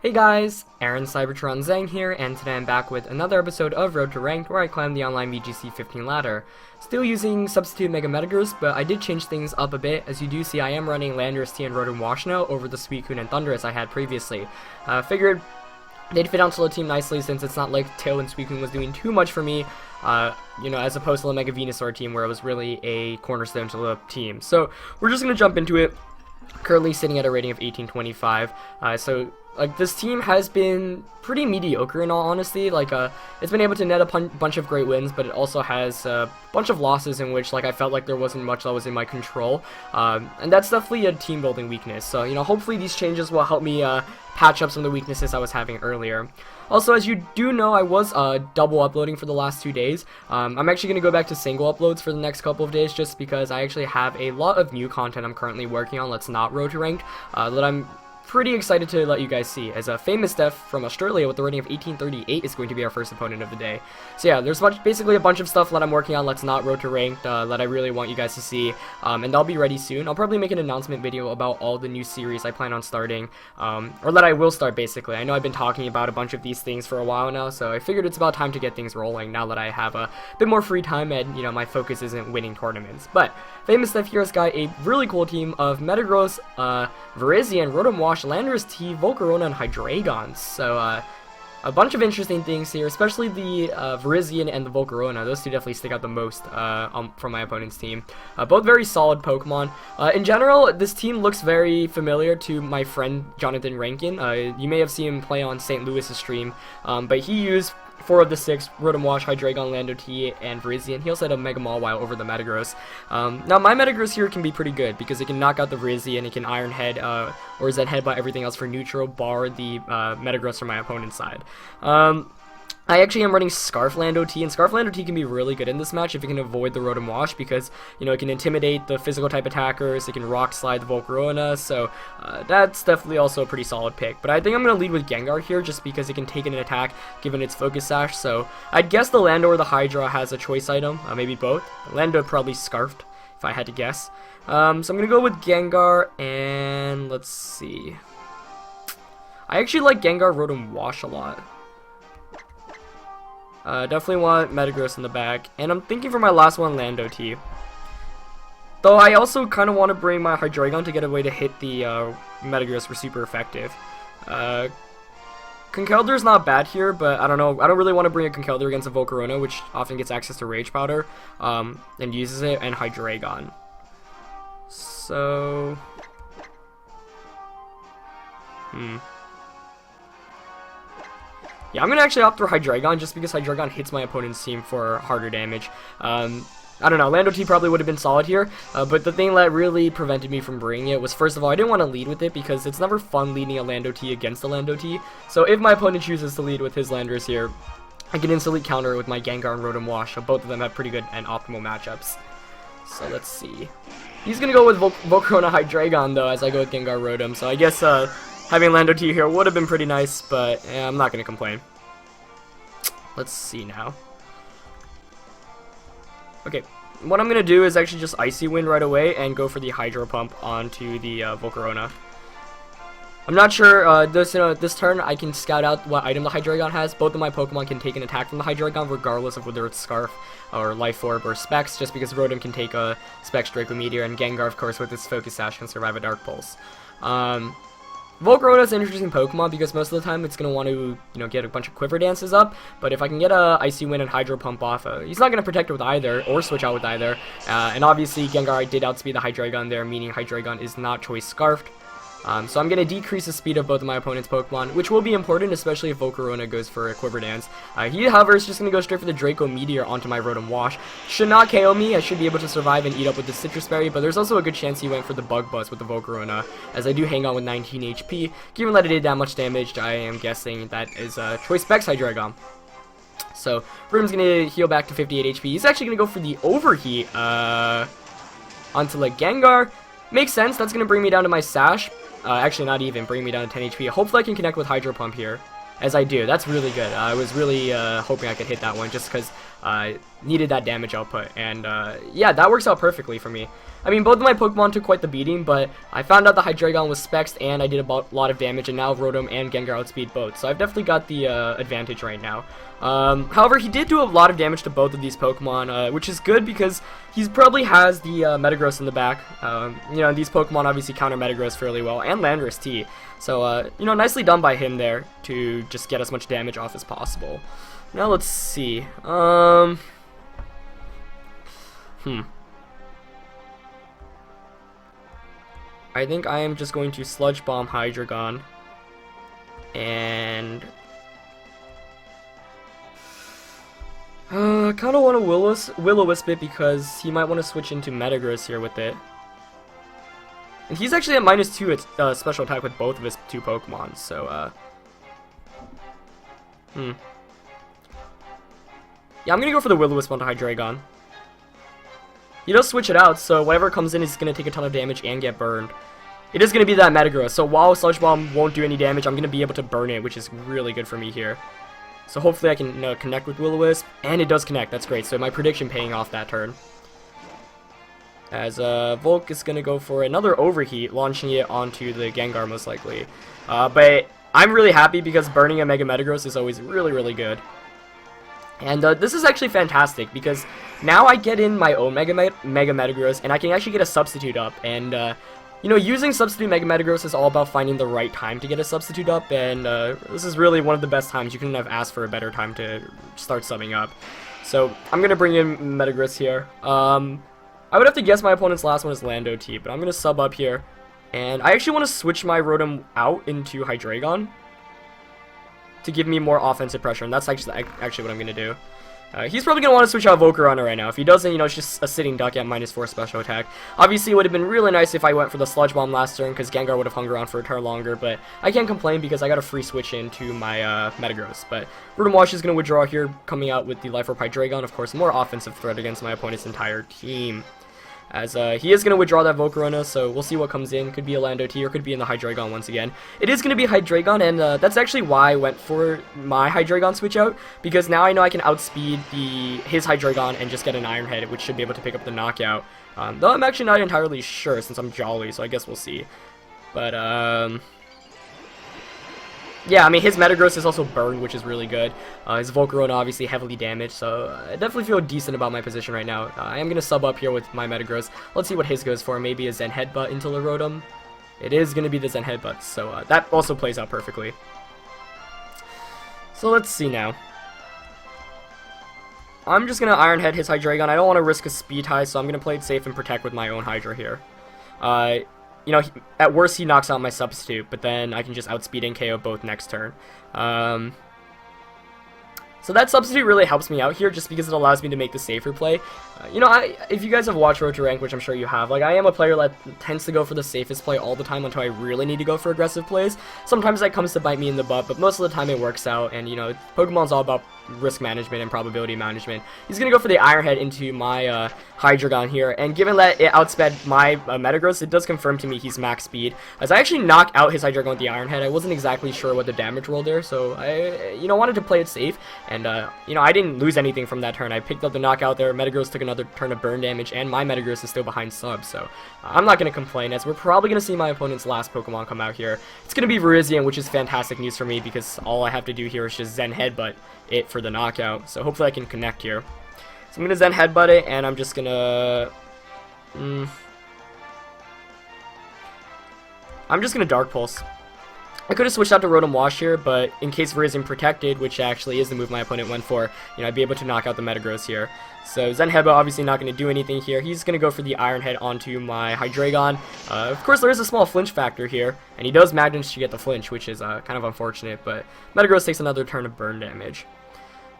Hey guys, Aaron Cybertron Zhang here, and today I'm back with another episode of Road to Ranked where I climb the online VGC 15 ladder. Still using Substitute Mega Metagross, but I did change things up a bit. As you do see, I am running Landorus T and Rotom Wash now over the Suicune and Thundurus I had previously. Figured they'd fit onto the team nicely since it's not like Tail and Suicune was doing too much for me, as opposed to the Mega Venusaur team where it was really a cornerstone to the team. So we're just going to jump into it. Currently sitting at a rating of 1825, this team has been pretty mediocre in all honesty. It's been able to net a bunch of great wins, but it also has a bunch of losses in which I felt like there wasn't much that was in my control, and that's definitely a team building weakness. So hopefully these changes will help me patch up some of the weaknesses I was having earlier. Also, as you do know, I was double uploading for the last 2 days. I'm actually going to go back to single uploads for the next couple of days just because I actually have a lot of new content I'm currently working on that's not Road to Ranked that I'm pretty excited to let you guys see, as a famous Def from Australia with the rating of 1838 is going to be our first opponent of the day. So yeah, there's basically a bunch of stuff that I'm working on that's not Road to Ranked that I really want you guys to see, and they'll be ready soon. I'll probably make an announcement video about all the new series I plan on starting, or that I will start basically. I know I've been talking about a bunch of these things for a while now, so I figured it's about time to get things rolling now that I have a bit more free time and, my focus isn't winning tournaments. But famous Def here has got a really cool team of Metagross, Virizion, Rotom Wash, Landorus T, Volcarona, and Hydreigon. So, a bunch of interesting things here, especially the Virizion and the Volcarona. Those two definitely stick out the most from my opponent's team. Both very solid Pokemon. In general, this team looks very familiar to my friend Jonathan Rankin. You may have seen him play on St. Louis's stream, but he used 4 of the 6, Rotom Wash, Hydreigon, Lando T, and Virizion. He also had a Mega Mawile over the Metagross. Now, my Metagross here can be pretty good because it can knock out the Virizion, it can Iron Head, or Zen Headbutt everything else for neutral, bar the Metagross from my opponent's side. I actually am running Scarf Lando T, and Scarf Lando T can be really good in this match if it can avoid the Rotom Wash because, it can intimidate the physical type attackers, it can Rock Slide the Volcarona, so that's definitely also a pretty solid pick. But I think I'm going to lead with Gengar here just because it can take an attack given its Focus Sash, so I'd guess the Lando or the Hydra has a choice item, maybe both. Lando probably Scarfed, if I had to guess. So I'm going to go with Gengar, and let's see. I actually like Gengar Rotom Wash a lot. Definitely want Metagross in the back, and I'm thinking for my last one, Lando T. Though I also kind of want to bring my Hydreigon to get a way to hit the Metagross for super effective. Conkeldur's not bad here, but I don't know. I don't really want to bring a Conkeldurr against a Volcarona, which often gets access to Rage Powder, and uses it, and Hydreigon. So... yeah, I'm going to actually opt for Hydreigon just because Hydreigon hits my opponent's team for harder damage. I don't know, Lando T probably would have been solid here, but the thing that really prevented me from bringing it was, first of all, I didn't want to lead with it because it's never fun leading a Lando T against a Lando T. So if my opponent chooses to lead with his Landorus here, I can instantly counter it with my Gengar and Rotom Wash, so both of them have pretty good and optimal matchups. So let's see. He's going to go with Volcarona Hydreigon, though, as I go with Gengar Rotom, so I guess having Lando T here would have been pretty nice, but I'm not going to complain. Let's see now. Okay, what I'm going to do is actually just Icy Wind right away and go for the Hydro Pump onto the Volcarona. I'm not sure, this turn I can scout out what item the Hydreigon has. Both of my Pokemon can take an attack from the Hydreigon regardless of whether it's Scarf or Life Orb or Specs, just because Rotom can take a Specs Draco Meteor, and Gengar, of course, with its Focus Sash can survive a Dark Pulse. Volcarona is an interesting Pokemon because most of the time it's going to want to, get a bunch of Quiver Dances up, but if I can get a Icy Wind and Hydro Pump off, he's not going to protect it with either, or switch out with either, and obviously Gengar did outspeed the Hydreigon there, meaning Hydreigon is not Choice Scarfed. So I'm going to decrease the speed of both of my opponent's Pokemon, which will be important, especially if Volcarona goes for a Quiver Dance. He, however, is just going to go straight for the Draco Meteor onto my Rotom Wash. Should not KO me, I should be able to survive and eat up with the Citrus Berry, but there's also a good chance he went for the Bug Buzz with the Volcarona, as I do hang on with 19 HP. Given that it did that much damage, I am guessing that is Choice Specs Hydreigon. So, Rotom's going to heal back to 58 HP. He's actually going to go for the Overheat onto the Gengar. Makes sense, that's going to bring me down to my Sash. Actually, not even, bring me down to 10 HP. Hopefully I can connect with Hydro Pump here, as I do. That's really good. I was really hoping I could hit that one, just because needed that damage output, and yeah, that works out perfectly for me. I mean, both of my Pokemon took quite the beating, but I found out the Hydreigon was spexed, and I did a lot of damage, and now Rotom and Gengar outspeed both, so I've definitely got the advantage right now. However, he did do a lot of damage to both of these Pokemon, which is good because he probably has the Metagross in the back. You know, these Pokemon obviously counter Metagross fairly well, and Landorus T. So, you know, nicely done by him there to just get as much damage off as possible. Now let's see. I think I am just going to Sludge Bomb Hydreigon, and I kind of want to Will-O-Wisp it because he might want to switch into Metagross here with it. And he's actually at -2 special attack with both of his two Pokemon, so yeah, I'm gonna go for the Will-O-Wisp onto Hydreigon. He does switch it out, so whatever comes in is going to take a ton of damage and get burned. It is going to be that Metagross, so while Sludge Bomb won't do any damage, I'm going to be able to burn it, which is really good for me here. So hopefully I can connect with Will-O-Wisp, and it does connect, that's great. So my prediction paying off that turn. As Volk is going to go for another Overheat, launching it onto the Gengar most likely. But I'm really happy because burning a Mega Metagross is always really, really good. And this is actually fantastic because now I get in my own Mega Metagross, and I can actually get a substitute up. And you know, using substitute Mega Metagross is all about finding the right time to get a substitute up, and this is really one of the best times. You couldn't have asked for a better time to start subbing up. So I'm gonna bring in Metagross here. I would have to guess my opponent's last one is Lando T, but I'm gonna sub up here, and I actually want to switch my Rotom out into Hydreigon to give me more offensive pressure, and that's actually what I'm going to do. He's probably going to want to switch out Volcarona right now. If he doesn't, you know, it's just a sitting duck at -4 special attack. Obviously, it would have been really nice if I went for the Sludge Bomb last turn, because Gengar would have hung around for a turn longer, but I can't complain because I got a free switch into my Metagross. But Rotom Wash is going to withdraw here, coming out with the Life Orb Hydreigon, of course, more offensive threat against my opponent's entire team. As he is going to withdraw that Volcarona, so we'll see what comes in. Could be a Lando T or could be in the Hydreigon once again. It is going to be Hydreigon, and that's actually why I went for my Hydreigon switch out, because now I know I can outspeed his Hydreigon and just get an Iron Head, which should be able to pick up the knockout. Though I'm actually not entirely sure since I'm Jolly, so I guess we'll see. But yeah, I mean, his Metagross is also burned, which is really good. His Volcarona obviously heavily damaged, so I definitely feel decent about my position right now. I am going to sub up here with my Metagross. Let's see what his goes for. Maybe a Zen Headbutt into the Rotom. It is going to be the Zen Headbutt, so that also plays out perfectly. So let's see now. I'm just going to Iron Head his Hydreigon. I don't want to risk a Speed High, so I'm going to play it safe and protect with my own Hydra here. You know, at worst he knocks out my substitute, but then I can just outspeed and KO both next turn. So that substitute really helps me out here just because it allows me to make the safer play. You know, if you guys have watched Road to Rank, which I'm sure you have, like, I am a player that tends to go for the safest play all the time until I really need to go for aggressive plays. Sometimes that comes to bite me in the butt, but most of the time it works out, and, you know, Pokemon's all about risk management and probability management. He's going to go for the Iron Head into my Hydreigon here, and given that it outsped my Metagross, it does confirm to me he's max speed. As I actually knock out his Hydreigon with the Iron Head, I wasn't exactly sure what the damage roll there, so I, you know, wanted to play it safe, and, you know, I didn't lose anything from that turn. I picked up the knockout there, Metagross took another turn of burn damage, and my Metagross is still behind sub, so I'm not going to complain, as we're probably going to see my opponent's last Pokemon come out here. It's going to be Virizion, which is fantastic news for me, because all I have to do here is just Zen Headbutt it for the knockout, so hopefully I can connect here. So I'm going to Zen Headbutt it, and I'm just going to... I'm just going to Dark Pulse. I could have switched out to Rotom Wash here, but in case Virizion protected, which actually is the move my opponent went for, you know, I'd be able to knock out the Metagross here. So Zen Headbutt obviously not going to do anything here. He's going to go for the Iron Head onto my Hydreigon. Of course, there is a small flinch factor here, and he does manage to get the flinch, which is kind of unfortunate, but Metagross takes another turn of burn damage.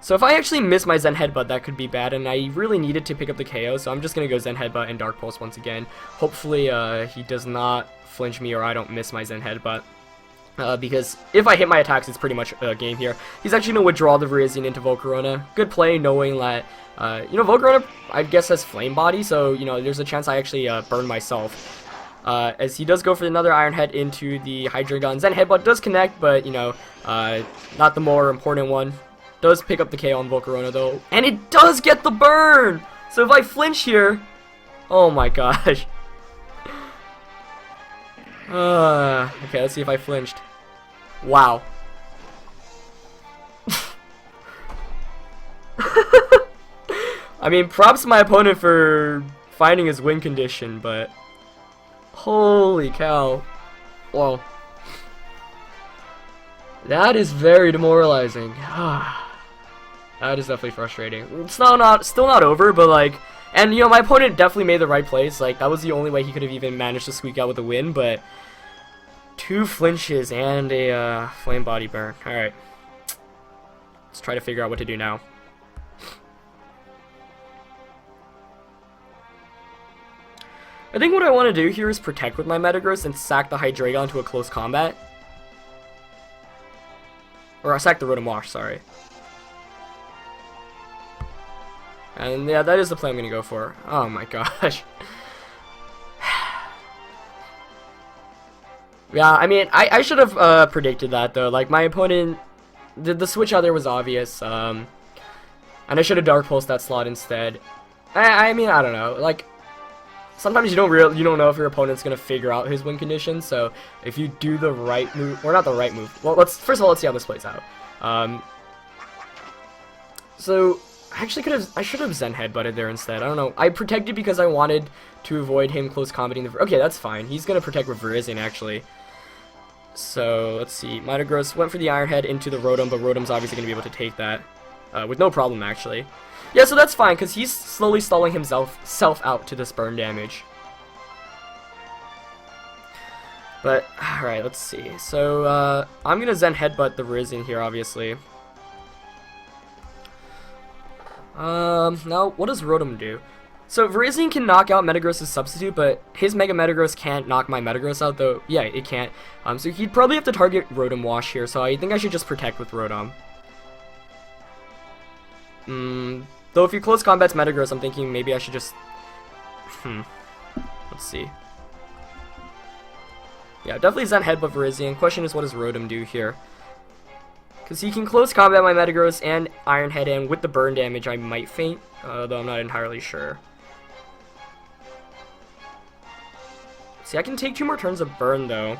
So if I actually miss my Zen Headbutt, that could be bad, and I really needed to pick up the KO, so I'm just going to go Zen Headbutt and Dark Pulse once again. Hopefully he does not flinch me or I don't miss my Zen Headbutt. Because if I hit my attacks, it's pretty much a game here. He's actually going to withdraw the Virizion into Volcarona. Good play, knowing that, you know, Volcarona, I guess, has Flame Body, so, you know, there's a chance I actually burn myself. As he does go for another Iron Head into the Hydreigon. Zen Headbutt does connect, but, you know, not the more important one. Does pick up the KO on Volcarona though, and it does get the burn! So if I flinch here, oh my gosh. Okay, let's see if I flinched. Wow. I mean, props to my opponent for finding his win condition, but holy cow. Whoa. That is very demoralizing. That is definitely frustrating. It's still not over, but like, and you know, my opponent definitely made the right plays. Like, that was the only way he could have even managed to squeak out with a win, but 2 flinches and a flame body burn. Alright. Let's try to figure out what to do now. I think what I want to do here is protect with my Metagross and sack the Hydreigon to a close combat. Or I sack the Rotom Wash, sorry. And yeah, that is the play I'm going to go for. Oh my gosh. Yeah, I mean, I should have predicted that though. Like, my opponent, the switch out there was obvious. And I should have Dark Pulsed that slot instead. I mean, I don't know. Like, sometimes you don't know if your opponent's gonna figure out his win condition. So if you do the right move, or not the right move. Well, first of all, let's see how this plays out. So I should have Zen Headbutted there instead. I don't know. I protected because I wanted to avoid him close combating the. Okay, that's fine. He's gonna protect with Virizion actually. So let's see. Metagross went for the Iron Head into the Rotom, but Rotom's obviously gonna be able to take that with no problem actually. Yeah, so that's fine, because he's slowly stalling himself out to this burn damage. But, alright, let's see. So, I'm going to Zen Headbutt the Virizion here, obviously. Now, what does Rotom do? So, Virizion can knock out Metagross' substitute, but his Mega Metagross can't knock my Metagross out, though, yeah, it can't. So he'd probably have to target Rotom Wash here, so I think I should just protect with Rotom. Though if you close combat's Metagross, I'm thinking maybe I should just... Let's see. Yeah, definitely Zen Headbutt Virizion. Question is, what does Rotom do here? Because he can close combat my Metagross and Iron Head, and with the burn damage, I might faint, though I'm not entirely sure. See, I can take 2 more turns of burn, though.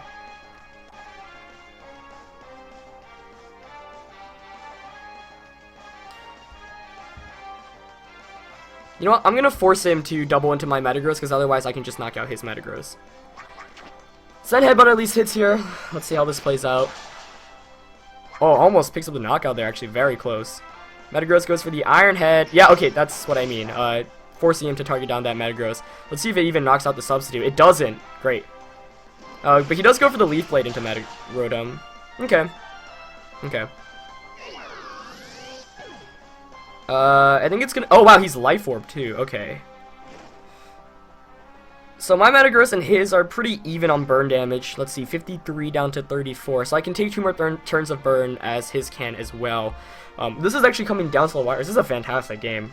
You know what? I'm gonna force him to double into my Metagross, because otherwise I can just knock out his Metagross. Zen Headbutt at least hits here. Let's see how this plays out. Oh, almost picks up the knockout there, actually. Very close. Metagross goes for the Iron Head. Yeah, okay, that's what I mean. Forcing him to target down that Metagross. Let's see if it even knocks out the substitute. It doesn't. Great. But he does go for the Leaf Blade into Rotom. Okay. Okay. I think it's gonna... Oh, wow, he's Life Orb, too. Okay. So my Metagross and his are pretty even on burn damage. Let's see, 53 down to 34. So I can take 2 more turns of burn as his can as well. This is actually coming down to the wire. This is a fantastic game.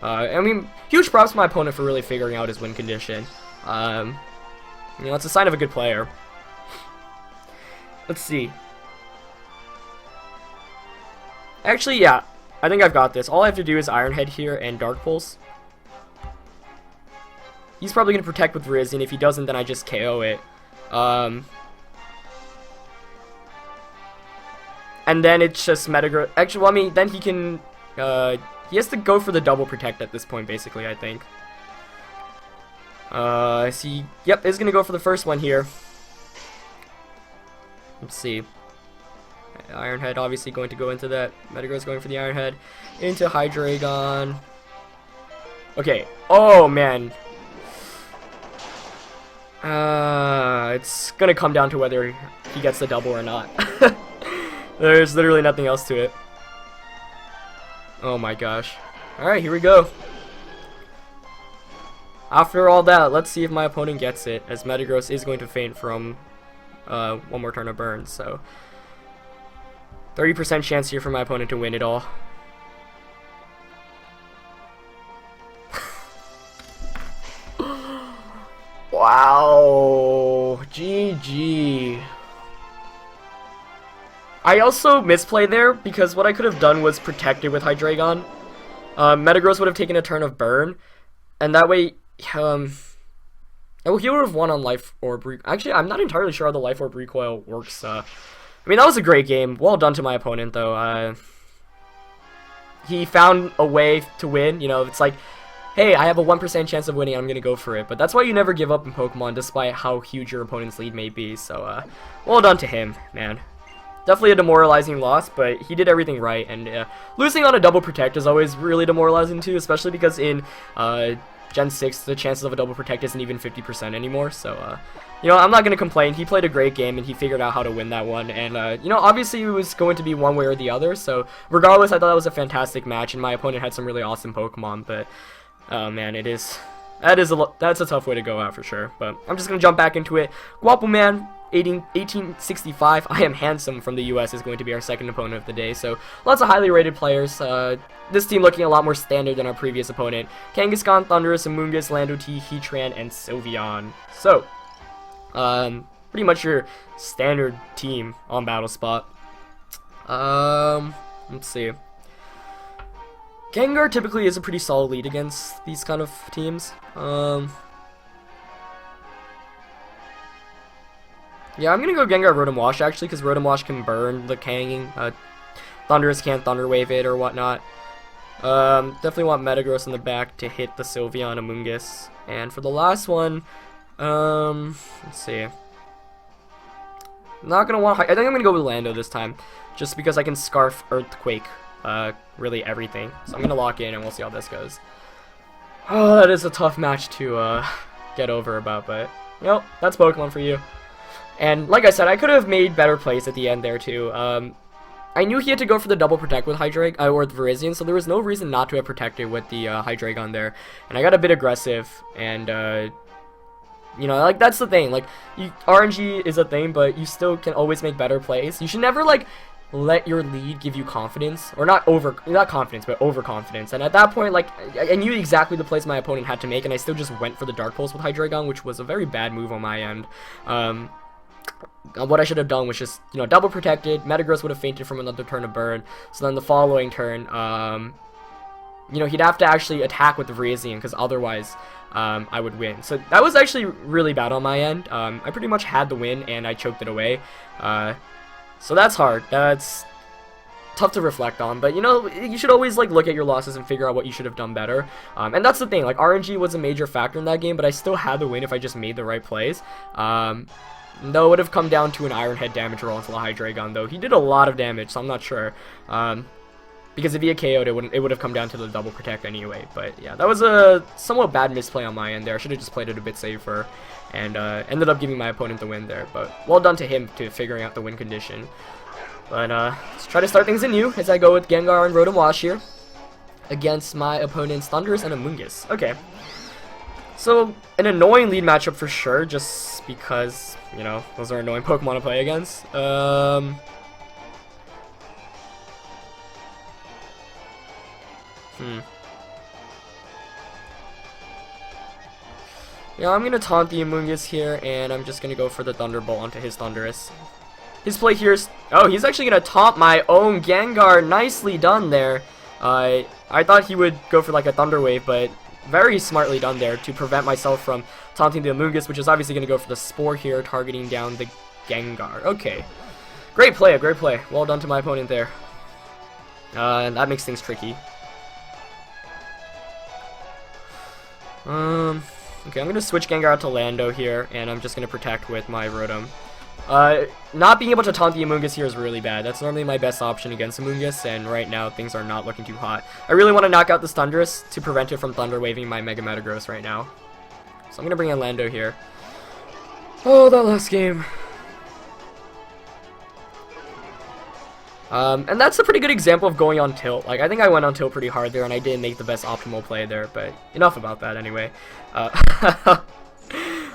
I mean, huge props to my opponent for really figuring out his win condition. You know, it's a sign of a good player. Let's see. Actually, yeah. I think I've got this. All I have to do is Iron Head here and Dark Pulse. He's probably going to protect with Virizion. If he doesn't, then I just KO it. And then it's just Metagross. Actually, well, I mean, then he can... he has to go for the double protect at this point, basically, I think. I see. Yep, is going to go for the first one here. Let's see. Iron Head obviously going to go into that. Metagross going for the Iron Head. Into Hydreigon. Okay. Oh, man. It's going to come down to whether he gets the double or not. There's literally nothing else to it. Oh my gosh. Alright, here we go. After all that, let's see if my opponent gets it, as Metagross is going to faint from one more turn of burn, so 30% chance here for my opponent to win it all. Wow, GG. I also misplayed there because what I could have done was protected with Hydreigon. Metagross would have taken a turn of burn, and that way, well, he would have won on Life Orb. Actually, I'm not entirely sure how the Life Orb recoil works. I mean, that was a great game. Well done to my opponent, though. He found a way to win. You know, it's like, hey, I have a 1% chance of winning, I'm going to go for it. But that's why you never give up in Pokemon, despite how huge your opponent's lead may be. So, well done to him, man. Definitely a demoralizing loss, but he did everything right. And losing on a double protect is always really demoralizing, too, especially because in Gen 6, the chances of a double protect isn't even 50% anymore. So, you know, I'm not going to complain. He played a great game, and he figured out how to win that one. And, you know, obviously it was going to be one way or the other. So, regardless, I thought that was a fantastic match, and my opponent had some really awesome Pokemon. But, oh, man, that's a tough way to go out for sure. But I'm just going to jump back into it. Guapo Man, 1865, I Am Handsome from the US is going to be our second opponent of the day. So, lots of highly rated players. This team looking a lot more standard than our previous opponent. Kangaskhan, Thundurus, Amoonguss, Lando T, Heatran, and Sylveon. So, pretty much your standard team on Battle Spot. Let's see. Gengar typically is a pretty solid lead against these kind of teams. Yeah, I'm gonna go Gengar Rotom Wash actually, because Rotom Wash can burn the Kanging. Thundurus can't Thunder Wave it or whatnot. Definitely want Metagross in the back to hit the Sylveon Amoonguss. And for the last one, let's see. Not gonna want. I think I'm gonna go with Lando this time, just because I can Scarf Earthquake, really everything. So I'm gonna lock in, and we'll see how this goes. Oh, that is a tough match to get over about, but you know, that's Pokemon for you. And like I said, I could have made better plays at the end there too. I knew he had to go for the double protect with Hydreigon or the Virizion, so there was no reason not to have protected with the Hydreigon there. And I got a bit aggressive, and you know, like that's the thing. Like RNG is a thing, but you still can always make better plays. You should never like let your lead give you confidence, or not confidence, but overconfidence. And at that point, like I knew exactly the plays my opponent had to make, and I still just went for the Dark Pulse with Hydreigon, which was a very bad move on my end. What I should have done was just, you know, double protected. Metagross would have fainted from another turn of burn. So then the following turn, you know, he'd have to actually attack with the Virizion, because otherwise I would win. So that was actually really bad on my end. I pretty much had the win, and I choked it away. So that's hard. That's tough to reflect on, but you know, you should always like look at your losses and figure out what you should have done better. And that's the thing, like RNG was a major factor in that game, but I still had the win if I just made the right plays. Though it would have come down to an Iron Head damage roll into the Hydreigon, though he did a lot of damage, so I'm not sure. Because if he had KO'd, it would have come down to the double protect anyway. But yeah, that was a somewhat bad misplay on my end there. I should have just played it a bit safer, and ended up giving my opponent the win there. But well done to him to figuring out the win condition. But let's try to start things anew as I go with Gengar and Rotom Wash here against my opponent's Thundurus and Amoonguss. Okay. So, an annoying lead matchup for sure, just because, you know, those are annoying Pokemon to play against. Yeah, I'm gonna taunt the Amoonguss here, and I'm just gonna go for the Thunderbolt onto his Thundurus. His play here is... Oh, he's actually gonna taunt my own Gengar. Nicely done there. I thought he would go for like a Thunder Wave, but very smartly done there to prevent myself from taunting the Amoonguss, which is obviously gonna go for the Spore here, targeting down the Gengar. Okay. Great play, great play. Well done to my opponent there. And that makes things tricky. Okay, I'm going to switch Gengar out to Lando here, and I'm just going to protect with my Rotom. Not being able to taunt the Amoonguss here is really bad. That's normally my best option against Amoonguss, and right now things are not looking too hot. I really want to knock out this Thundurus to prevent it from Thunder Waving my Mega Metagross right now. So I'm going to bring in Lando here. Oh, that last game. And that's a pretty good example of going on tilt. Like, I think I went on tilt pretty hard there, and I didn't make the best optimal play there, but enough about that anyway.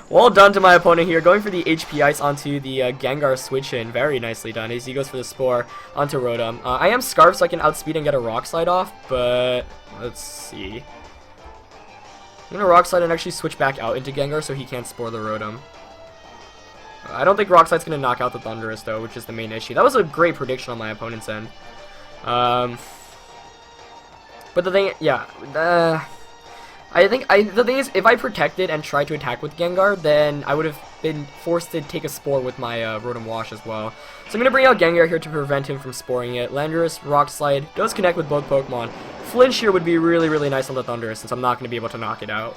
Well done to my opponent here, going for the HP Ice onto the Gengar switch-in. Very nicely done, as he goes for the Spore onto Rotom. I am Scarf, so I can outspeed and get a Rock Slide off, but let's see. I'm gonna Rock Slide and actually switch back out into Gengar so he can't Spore the Rotom. I don't think Rock Slide's going to knock out the Thunderous, though, which is the main issue. That was a great prediction on my opponent's end. But the thing, yeah, the thing is, if I protected and tried to attack with Gengar, then I would have been forced to take a Spore with my Rotom Wash as well. So I'm going to bring out Gengar here to prevent him from sporing it. Landorus, Rock Slide, does connect with both Pokemon. Flinch here would be really, really nice on the Thunderous, since I'm not going to be able to knock it out.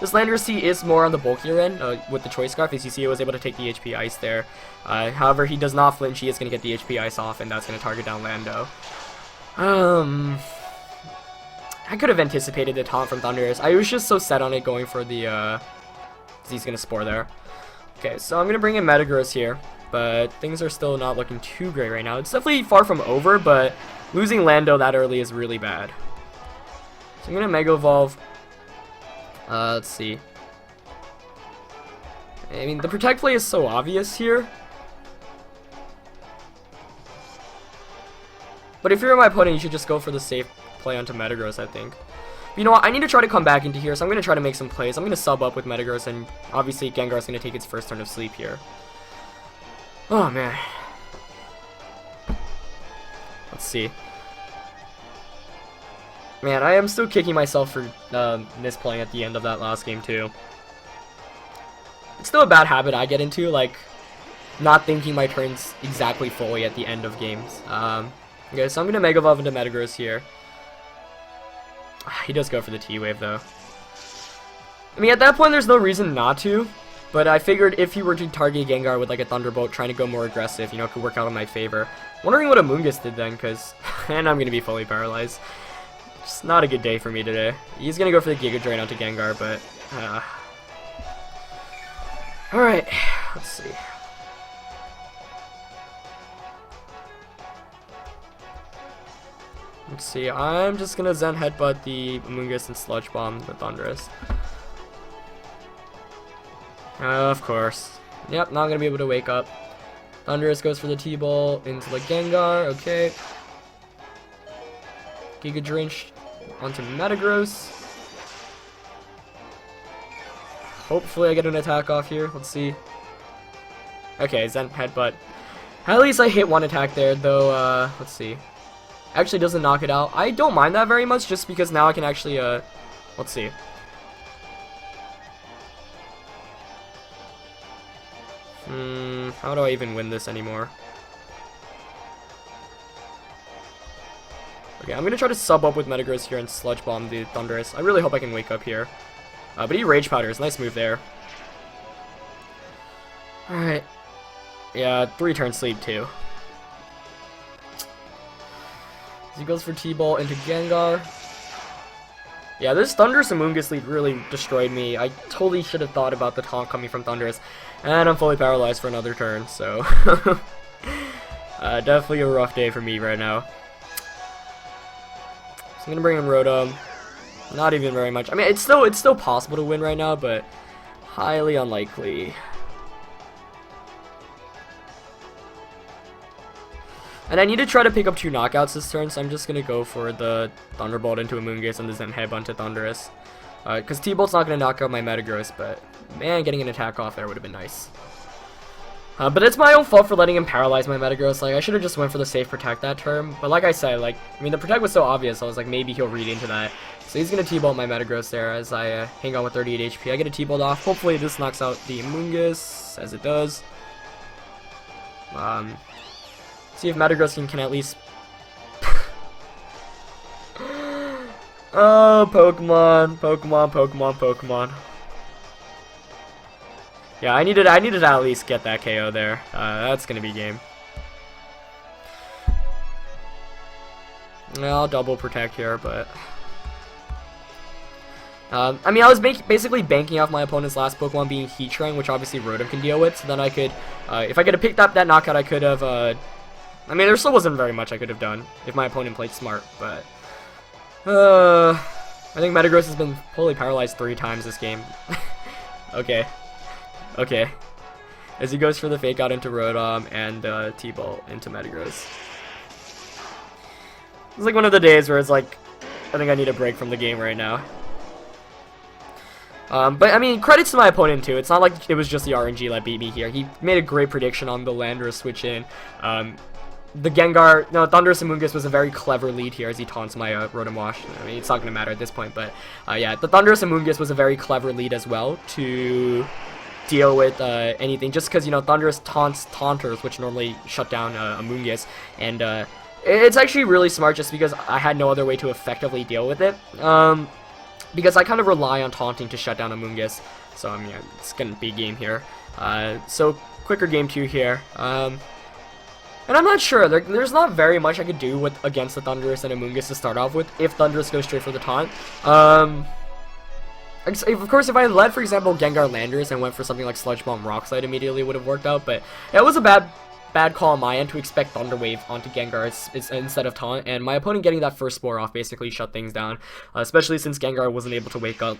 This Landorus is more on the bulkier end with the Choice Scarf. As you see, it was able to take the HP Ice there. However, he does not flinch. He is going to get the HP Ice off, and that's going to target down Lando. I could have anticipated the taunt from Thunderous. I was just so set on it going for the, he's going to Spore there. Okay, so I'm going to bring in Metagross here, but things are still not looking too great right now. It's definitely far from over, but losing Lando that early is really bad. So I'm going to Mega Evolve. Let's see. I mean, the Protect play is so obvious here. But if you're my opponent, you should just go for the safe play onto Metagross, I think. You know what? I need to try to come back into here, so I'm going to try to make some plays. I'm going to sub up with Metagross, and obviously Gengar's going to take its first turn of sleep here. Oh, man. Let's see. Man, I am still kicking myself for misplaying at the end of that last game, too. It's still a bad habit I get into, like, not thinking my turns exactly fully at the end of games. Okay, so I'm going to Mega Evolve into Metagross here. He does go for the T-Wave, though. I mean, at that point, there's no reason not to, but I figured if he were to target Gengar with, like, a Thunderbolt, trying to go more aggressive, you know, it could work out in my favor. Wondering what a Moongus did then, because... and I'm going to be fully paralyzed. Just not a good day for me today. He's going to go for the Giga Drain onto Gengar, but... Alright, let's see. Let's see, I'm just going to Zen Headbutt the Moongus and Sludge Bomb the Thunderous. Of course. Yep, not going to be able to wake up. Thunderous goes for the T-Ball into the Gengar, okay. Giga Drain onto Metagross. Hopefully I get an attack off here. Let's see. Okay, Zen Headbutt. At least I hit one attack there, though, let's see. Actually doesn't knock it out. I don't mind that very much, just because now I can actually, let's see. How do I even win this anymore? Okay, I'm gonna try to sub up with Metagross here and Sludge Bomb the Thunderous. I really hope I can wake up here. But he Rage Powders. Nice move there. Alright. Yeah, 3-turn sleep too. He goes for T-Ball into Gengar. Yeah, this Thunderous and Moongus lead really destroyed me. I totally should have thought about the taunt coming from Thunderous. And I'm fully paralyzed for another turn, so... definitely a rough day for me right now. So I'm gonna bring in Rotom. Not even very much. I mean, it's still possible to win right now, but highly unlikely. And I need to try to pick up 2 knockouts this turn, so I'm just going to go for the Thunderbolt into a Moongus and the Zen Headbutt to Thunderous. Because T-Bolt's not going to knock out my Metagross, but man, getting an attack off there would have been nice. But it's my own fault for letting him paralyze my Metagross. Like, I should have just went for the safe Protect that turn. But like I said, like, I mean, the Protect was so obvious, I was like, maybe he'll read into that. So he's going to T-Bolt my Metagross there as I hang on with 38 HP. I get a T-Bolt off. Hopefully this knocks out the Moongus, as it does. See if Metagross can at least... oh, Pokemon. Yeah, I needed to at least get that KO there. That's gonna be game. I'll double Protect here, but... I mean, I was basically banking off my opponent's last Pokemon being Heatran, which obviously Rotom can deal with, so then I could... if I could have picked up that knockout, I could have... I mean, there still wasn't very much I could have done if my opponent played smart, but... I think Metagross has been fully paralyzed 3 times this game. Okay. Okay. As he goes for the Fake Out into Rotom and T-Bolt into Metagross. It's like one of the days where it's like, I think I need a break from the game right now. But I mean, credits to my opponent too. It's not like it was just the RNG that beat me here. He made a great prediction on the Landorus switch in. The Gengar, no, Thundurus Amoonguss was a very clever lead here as he taunts my Rotom Wash. I mean, it's not going to matter at this point, but yeah, the Thundurus Amoonguss was a very clever lead as well to deal with anything, just because, you know, Thundurus taunts Taunters, which normally shut down Amoonguss, and it's actually really smart just because I had no other way to effectively deal with it, because I kind of rely on taunting to shut down Amoonguss, so I mean, it's going to be a game here. So, quicker game 2 here. And I'm not sure, there's not very much I could do against the Thundurus and Amoonguss to start off with, if Thundurus goes straight for the taunt. Of course, if I led, for example, Gengar Landorus and went for something like Sludge Bomb Rock Slide, immediately would have worked out, but it was a bad call on my end to expect Thunder Wave onto Gengar instead of taunt, and my opponent getting that first Spore off basically shut things down, especially since Gengar wasn't able to wake up.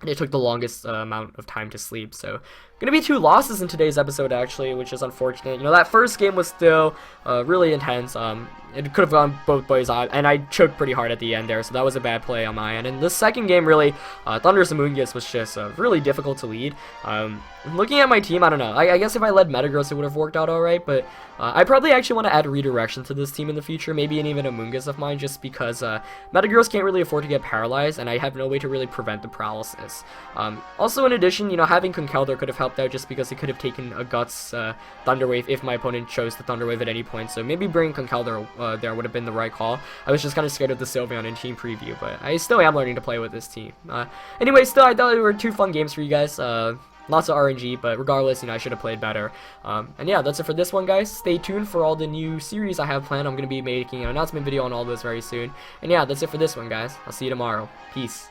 It took the longest amount of time to sleep, so gonna be 2 losses in today's episode actually, which is unfortunate. You know, that first game was still really intense. It could have gone both ways, and I choked pretty hard at the end there, so that was a bad play on my end. And the second game, really, Thundurus Amoonguss was just really difficult to lead. Looking at my team, I don't know. I guess if I led Metagross, it would have worked out alright, but I probably actually want to add Redirection to this team in the future, maybe even Amoonguss of mine, just because Metagross can't really afford to get paralyzed, and I have no way to really prevent the paralysis. Also, in addition, you know, having Conkeldurr could have helped out just because he could have taken a Guts Thunder Wave if my opponent chose to Thunder Wave at any point, so maybe bringing Conkeldurr there would have been the right call. I was just kind of scared of the Sylveon in team preview, but I still am learning to play with this team. Anyway, still, I thought they were 2 fun games for you guys. Lots of RNG, but regardless, you know, I should have played better. And yeah, that's it for this one, guys. Stay tuned for all the new series I have planned. I'm going to be making an announcement video on all those very soon. And yeah, that's it for this one, guys. I'll see you tomorrow. Peace.